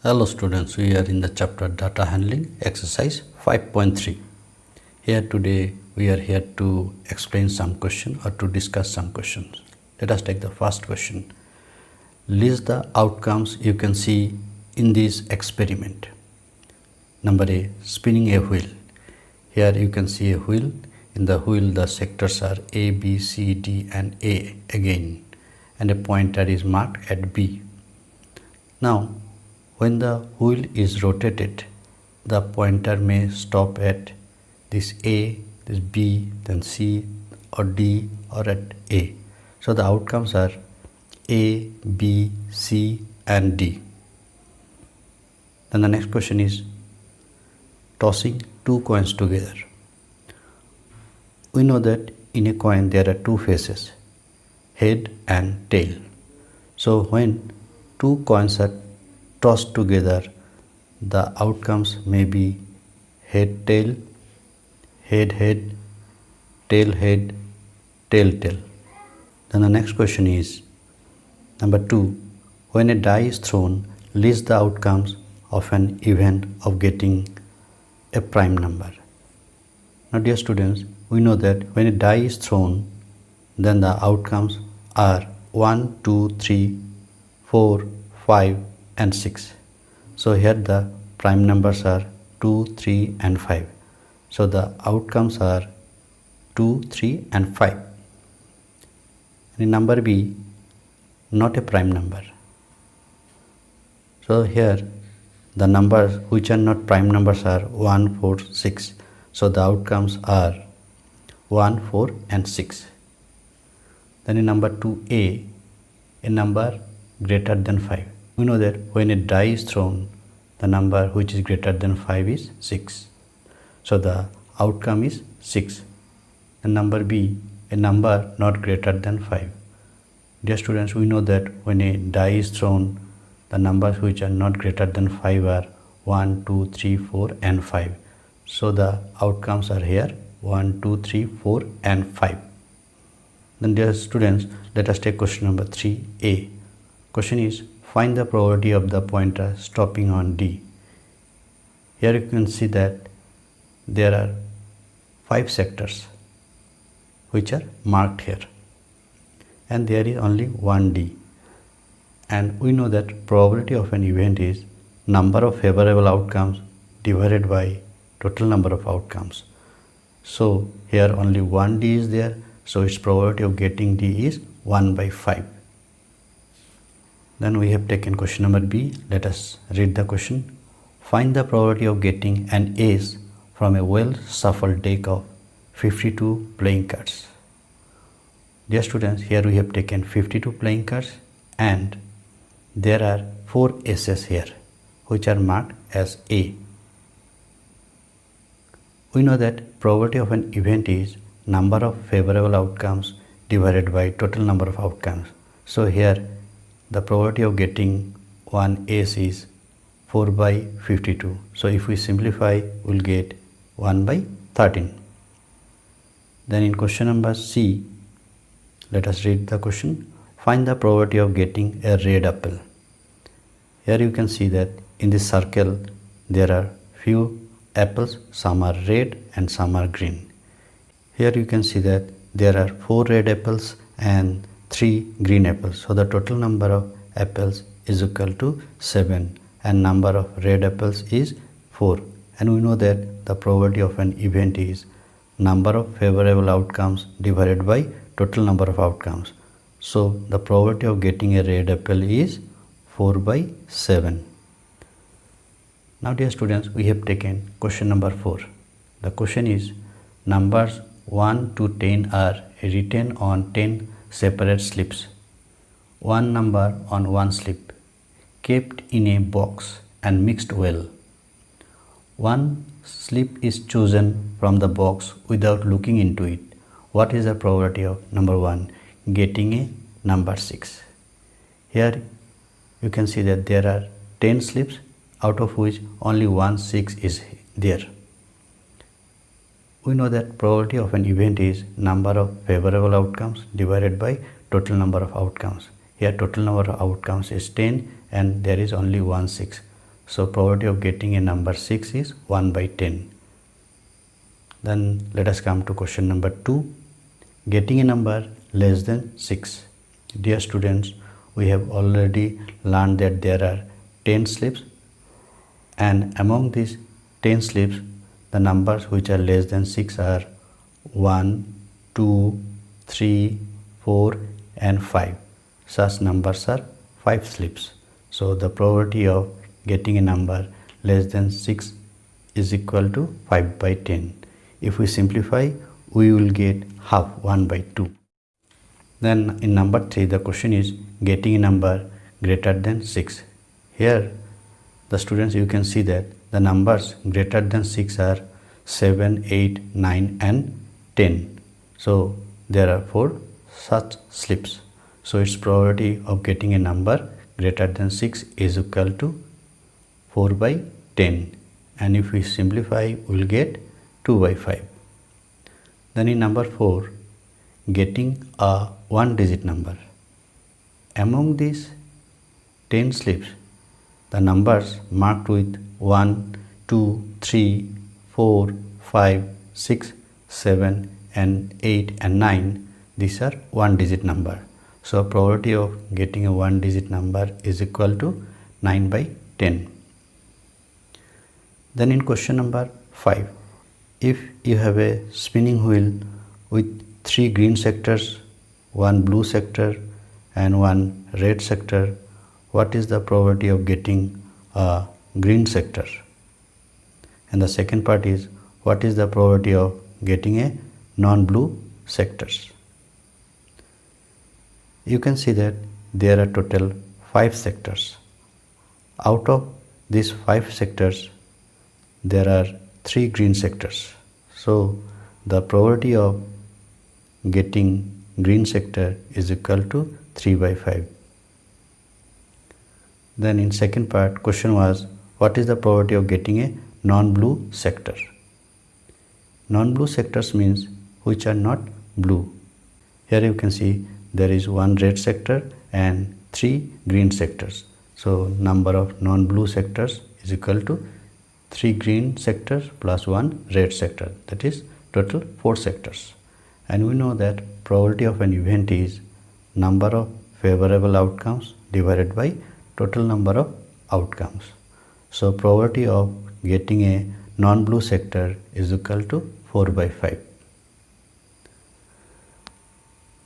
Hello students, we are in the chapter data handling exercise 5.3. Here today we are here to explain some question or to discuss some questions. Let us take the first question. List the outcomes you can see in this experiment. Number A, spinning a wheel. Here you can see a wheel. In the wheel the sectors are A, B, C, D and A again, and a pointer is marked at B. Now when the wheel is rotated, the pointer may stop at this A, this B, then C or D or at A. So the outcomes are A, B, C and D. Then the next question is tossing two coins together. We know that in a coin there are two faces, head and tail. So when two coins are tossed together, the outcomes may be head tail, head head, tail head, tail tail. Then the next question is number 2. When a die is thrown, list the outcomes of an event of getting a prime number. Now dear students, we know that when a die is thrown, then the outcomes are 1, 2, 3, 4, 5 and 6. So here the prime numbers are 2, 3 and 5. So the outcomes are 2, 3 and 5. And in number B, not a prime number. So here the numbers which are not prime numbers are 1, 4, 6. So the outcomes are 1, 4 and 6. Then in number 2A, a number greater than 5. We know that when a die is thrown, the number which is greater than 5 is 6. So the outcome is 6. And number B, a number not greater than 5. Dear students, we know that when a die is thrown, the numbers which are not greater than 5 are 1, 2, 3, 4 and 5. So the outcomes are here 1, 2, 3, 4 and 5. Then dear students, let us take question number 3A. Question is, find the probability of the pointer stopping on D. Here you can see that there are 5 sectors which are marked here, and there is only one D. And we know that probability of an event is number of favorable outcomes divided by total number of outcomes. So here only one D is there, so its probability of getting D is 1 by 5. Then we have taken question number B. Let us read the question. Find the probability of getting an ace from a well shuffled deck of 52 playing cards. Dear students, here we have taken 52 playing cards and there are 4 aces here which are marked as A. We know that probability of an event is number of favorable outcomes divided by total number of outcomes. So here the probability of getting one ace is 4 by 52. So if we simplify, we'll get 1 by 13. Then in question number C, let us read the question. Find the probability of getting a red apple. Here you can see that in this circle there are few apples, some are red and some are green. Here you can see that there are 4 red apples and 3 green apples. So the total number of apples is equal to 7 and number of red apples is 4. And we know that the probability of an event is number of favorable outcomes divided by total number of outcomes. So the probability of getting a red apple is 4 by 7. Now dear students, we have taken question number 4. The question is, numbers 1 to 10 are written on 10 separate slips. One number on one slip, kept in a box and mixed well. One slip is chosen from the box without looking into it. What is the probability of number 1 getting a number 6? Here you can see that there are 10 slips, out of which only one 6 is there. We know that probability of an event is number of favorable outcomes divided by total number of outcomes. Here total number of outcomes is 10 and there is only 1 6. So probability of getting a number 6 is 1 by 10. Then let us come to question number 2. Getting a number less than 6. Dear students, we have already learned that there are 10 slips, and among these 10 slips, the numbers which are less than 6 are 1, 2, 3, 4 and 5. Such numbers are 5 slips. So the probability of getting a number less than 6 is equal to 5 by 10. If we simplify, we will get half, 1 by 2. Then in number 3, the question is getting a number greater than 6. Here the students, you can see that the numbers greater than 6 are 7, 8, 9 and 10. So there are 4 such slips. So its probability of getting a number greater than 6 is equal to 4 by 10. And if we simplify, we will get 2 by 5. Then in number 4, getting a 1-digit number. Among these 10 slips, the numbers marked with 1, 2, 3, 4, 5, 6, 7 and 8 and 9, these are 1-digit number. So probability of getting a 1-digit number is equal to 9 by 10. Then in question number 5, if you have a spinning wheel with 3 green sectors, 1 blue sector and 1 red sector, what is the probability of getting a green sector? And the second part is, what is the probability of getting a non-blue sectors? You can see that there are total 5 sectors. Out of these 5 sectors, there are 3 green sectors. So the probability of getting green sector is equal to 3 by 5. Then in second part, question was, what is the probability of getting a non-blue sector? Non-blue sectors means which are not blue. Here you can see there is 1 red sector and 3 green sectors. So number of non-blue sectors is equal to 3 green sectors plus 1 red sector, that is total 4 sectors. And we know that probability of an event is number of favorable outcomes divided by total number of outcomes. So probability of getting a non-blue sector is equal to 4 by 5.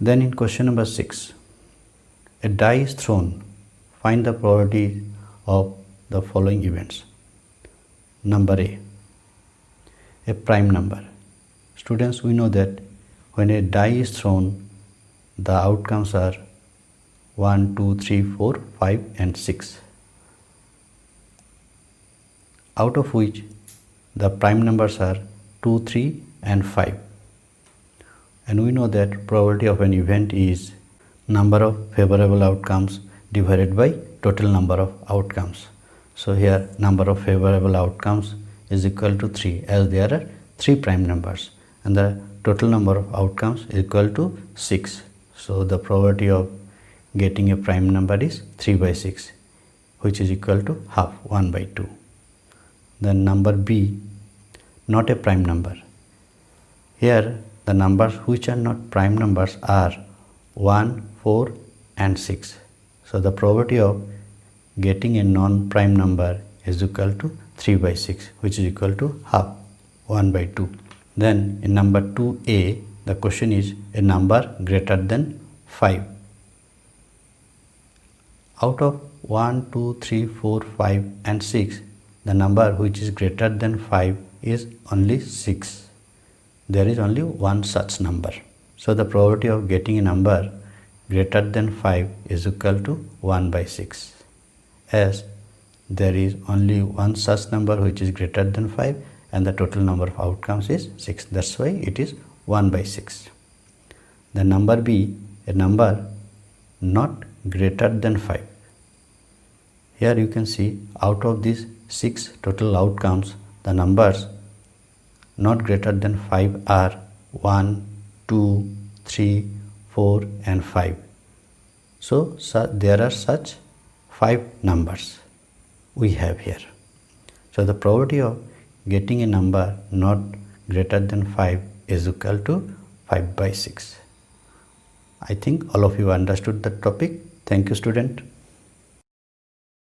Then in question number 6, a die is thrown. Find the probability of the following events. Number A prime number. Students, we know that when a die is thrown, the outcomes are 1, 2, 3, 4, 5 and 6. Out of which the prime numbers are 2, 3 and 5. And we know that probability of an event is number of favorable outcomes divided by total number of outcomes. So here number of favorable outcomes is equal to 3, as there are 3 prime numbers, and the total number of outcomes is equal to 6. So the probability of getting a prime number is 3 by 6, which is equal to half, 1 by 2. Then number B, not a prime number. Here the numbers which are not prime numbers are 1, 4 and 6. So the probability of getting a non-prime number is equal to 3 by 6, which is equal to half, 1 by 2. Then in number 2A, the question is a number greater than 5. Out of 1, 2, 3, 4, 5 and 6, the number which is greater than 5 is only 6. There is only one such number. So the probability of getting a number greater than 5 is equal to 1 by 6. As there is only one such number which is greater than 5 and the total number of outcomes is 6. That's why it is 1 by 6. The number B, a number not greater than 5. Here you can see out of these 6 total outcomes, the numbers not greater than 5 are 1, 2, 3, 4 and 5. So there are such 5 numbers we have here. So the probability of getting a number not greater than 5 is equal to 5 by 6. I think all of you understood the topic. Thank you, student.